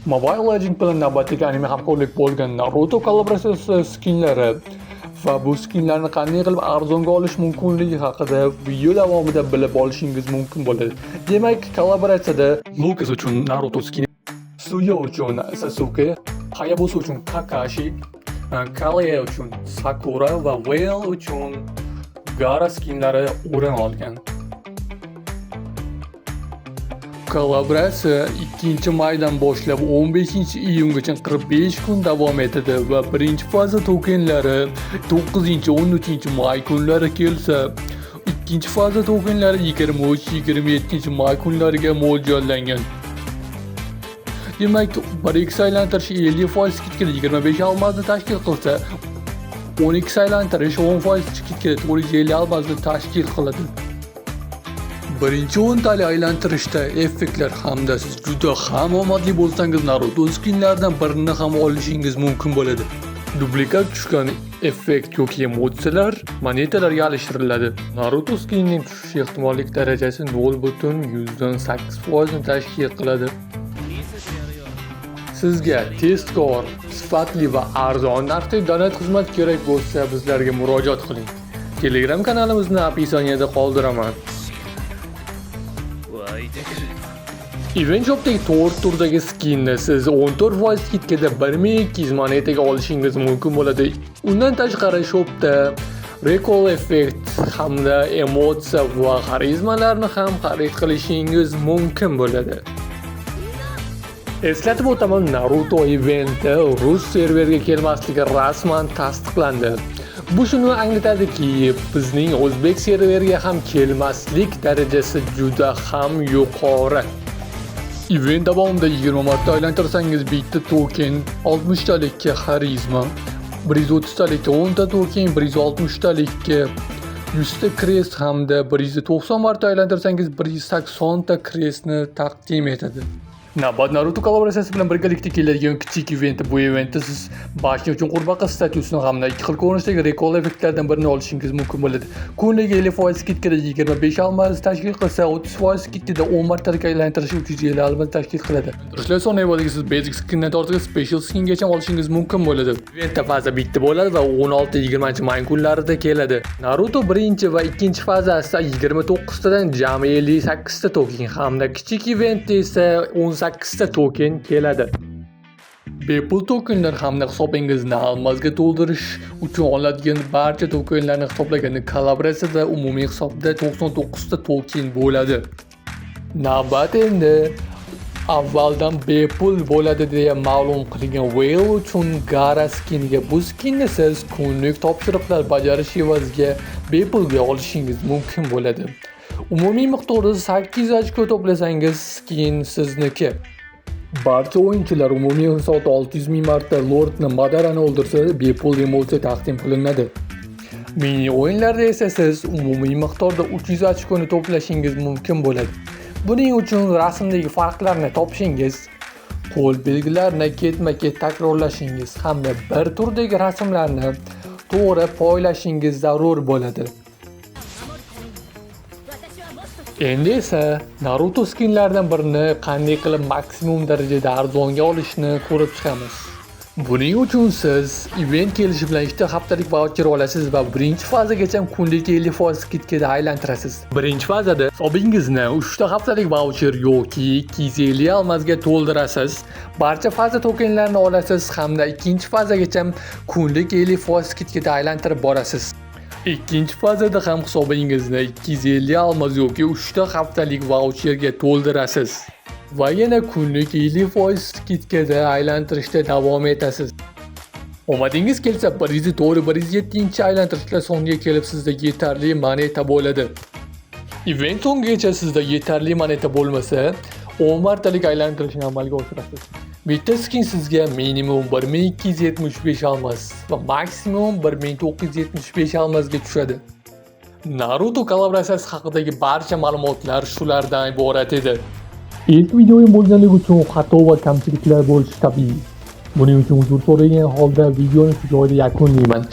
Mobile Legends bilan navbatdagi anime hamkorlik bo'lgan Naruto kollaboratsiyasi skinlari va bu skinlarni qanday qilib arzonga olish mumkinligi haqida video davomida bilib olishingiz mumkin bo'ladi. Demak, kollaboratsiyada Lucas uchun Naruto skini, Suyo uchun Sasuke, Hayabusa uchun Kakashi, Kalia uchun Sakura va Whale uchun Gaara skinlari o'rin olgan. Kollaboratsiya 2-maydan boshlab 15-iyungacha 45 kun davom etadi va birinchi faza tokenlari 9-13-may kunlari kelsa, ikkinchi faza tokenlari 23-27-may kunlariga mo'ljallangan. Demak, 1x aylantirish 50% skidkada 25 almasni tashkil qilsa, 12x aylantirish 10% skidkada 450 almasni tashkil qiladi. Birinchi o'ntali aylantirishda effektlar hamda siz juda ham omadli bo'lsangiz Naruto skinlaridan birini ham olishingiz mumkin bo'ladi. Duplikat tushgan effekt yoki emotsiyalar monetalarga alishtiriladi. Naruto skinining tushish ehtimollik darajasi 0.8% ni tashkil qiladi. Sizga tezkor, sifatli va arzon narxda donat xizmat kerak bo'lsa, bizlarga murojaat qiling. Telegram kanalimizni описаниеda qoldiraman. Event Shop'dagi 4 turdagi skinni siz 14% skidkada 1200 monetaga olishingiz mumkin bo'ladi. Undan tashqari shopda recall effekt hamda emotsiya va xarizmalarni ham xarid qilishingiz mumkin bo'ladi. Eslatib o'taman, Naruto eventi rus serverga kelmasligi rasman tasdiqlandi. Bu shuni anglatadiki, bizning o'zbek serveriga ham kelmaslik darajasi juda ham yuqori. Event davomida 20 marta aylantirsangiz bitta token, 60 talikka xarizma, 130 talikka 10 ta token, 160 talikka 100 ta crest hamda 190 marta aylantirsangiz 180 ta crestni taqdim etadi. Navbat Naruto kollaboratsiyasi bilan birgalikda keladigan kichik event. Bu eventda siz bashni uchun qurbaqa statusini hamda ikki xil ko'rinishdagi recall effektlardan birini olishingiz mumkin bo'ladi. Kunliga 50% skidkada 25 almas tashkil qilsa, 30% skidkada 10 martalik aylantirish 350 almas tashkil qiladi. Turishlar soni evaziga siz basic skindan tortib special skingacha olishingiz mumkin bo'ladi. Eventda faza bitta bo'ladi va 16-20-may kunlarida keladi. Naruto birinchi va ikkinchi fazasida 29 tadan jami 58 ta token hamda kichik eventda esa 8 ta token keladi. Bepul tokenlar hamda hisobingizni almasga to'ldirish uchun oladigan barcha tokenlarni hisoblaganda kollaboratsiyada umumiy hisobda 99 ta token bo'ladi. Navbat endi avvaldan bepul bo'ladi deya ma'lum qilingan Whale uchun Gaara skiniga. Bu skinni siz kunlik topshiriqlar bajarish evaziga bepulga olishingiz mumkin bo'ladi. Umumiy miqdorda 8 ochko to'plasangiz skin sizniki. Barcha o'yinchilar umumiy hisobda 600 ming marta Lordni Madarani o'ldirsa, bepul emotsiya taqdim qilinadi. Mini o'yinlarda esa siz umumiy miqdorda 300 ochkoni to'plashingiz mumkin bo'ladi. Buning uchun rasmdagi farqlarni topishingiz, qo'l belgilarini ketma-ket takrorlashingiz hamda bir turdagi rasmlarni to'g'ri poylashingiz zarur bo'ladi. Endi esa Naruto skinlaridan birini qanday qilib maksimum darajada arzonga olishni ko'rib chiqamiz. Buning uchun siz event kelishi bilan 2 haftalik voucher olasiz va birinchi fazagacha kunlik 50% skidkada aylantirasiz. Birinchi fazada hisobingizni 3 haftalik voucher yoki 250 almasga to'ldirasiz. Barcha faza tokenlarini olasiz hamda ikkinchi fazagacha kunlik 50% skidkada aylantirib borasiz. Ikkinchi fazada ham hisobingizni 250 almas yoki 3 haftalik voucherga to'ldirasiz va yana kunlik 50% skidkada aylantirishda davom etasiz. Omadingiz kelsa 104-107 aylantirishlar songa kelib sizda yetarli moneta bo'ladi. Event songacha sizda yetarli moneta bo'lmasa, 10 martalik aylantirishni amalga oshirasiz. Bitta skin sizga minimum 1275 almas va maksimum 1975 almasga tushadi. Naruto kollaboratsiyasi haqidagi barcha ma'lumotlar shulardan iborat edi. İlk videoyum bo'lganligi uchun xato va kamchiliklar bo'lishi tabiiy. Buning uchun uzr so'ragan holda videoni shu joyda yakunlayman.